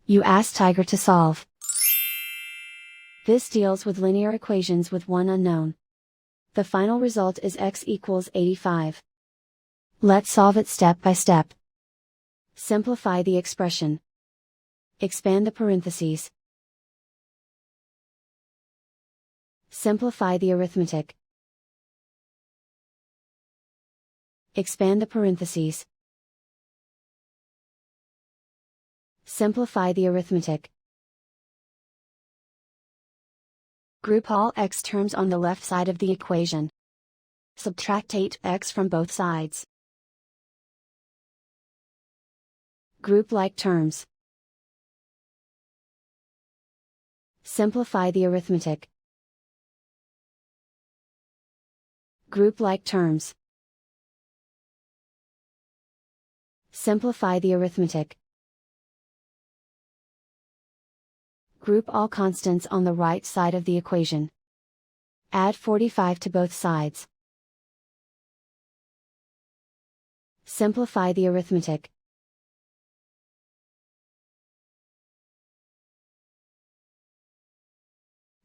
You ask Tiger to solve. This deals with linear equations with one unknown. The final result is x equals 85. Let's solve it step by step. Simplify the expression. Expand the parentheses. Simplify the arithmetic. Expand the parentheses. Simplify the arithmetic. Group all x terms on the left side of the equation. Subtract 8x from both sides. Group like terms. Simplify the arithmetic. Group like terms. Simplify the arithmetic. Group all constants on the right side of the equation. Add 45 to both sides. Simplify the arithmetic.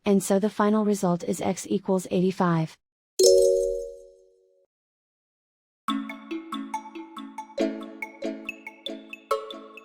And so the final result is x equals 85.